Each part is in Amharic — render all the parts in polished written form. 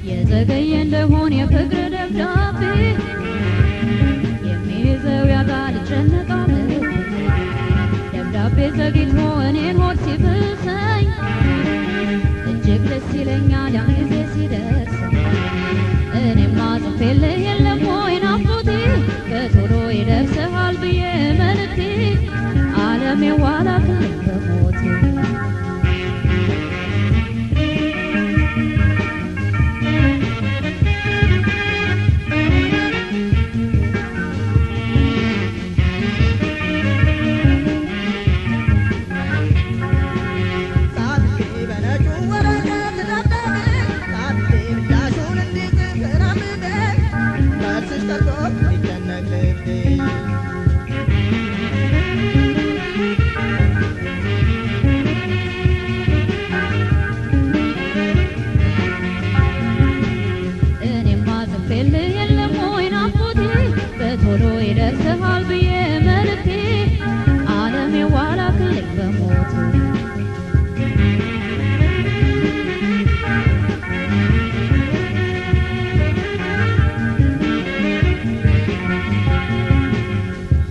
የዘገየ እንደሆነ የፍቅር ደብዳቤ የሚይዘው ያጣል ጨነቃል ደብዳቤ ዘግይቶ እኔን ሆድ ሲብሰኝ እጅግ ደስ ይለኛል ያን ጊዜ ሲደርስ እኔማ ጽፌልህ የለም ወይ ናፍቆቴ በቶሎ ይደርስሃል ብዬ መልእክቴ ዓለም የዋላክልኝ በሞቴ ቶሎ ይደርስሃል ብዬ መልእክቴ ዓለም የዋላክልኝ በሞቴ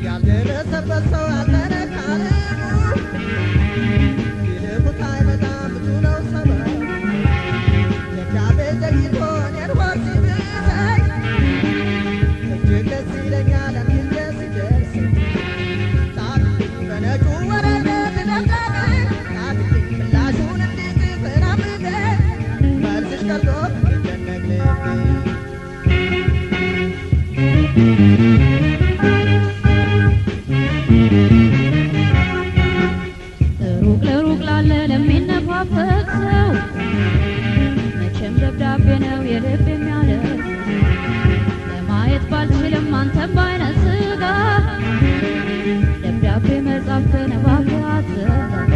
ያልደረሰበት ሰው ያልተነካ ልቡ ቢልኩት አይመጣም ብዙ ነው ሰበቡ ደብዳቤ ዘግይቶ እኔን ሆድ ሲብሰኝ እጅግ ደስ ይለኛል ያን ጊዜ ሲደርስ ጻፍኩኝ በነጩ ወረቀት ደብዳቤ ጻፍኩኝ ምላሹን እንዲጽፍ ናፍቄ መልስሽ ቀርቶ ይጨነቅ ልቤ ሩቅ ለሩቅ ላለ ለሚነፋፈቅ ሰው መቼም ደብዳቤ ነው የልብ የሚያደርስ ለማየት ባልችልም አንተም በዓይነ ሥጋ ደብዳቤ መጻፍ ከነባብህ አትዘጋ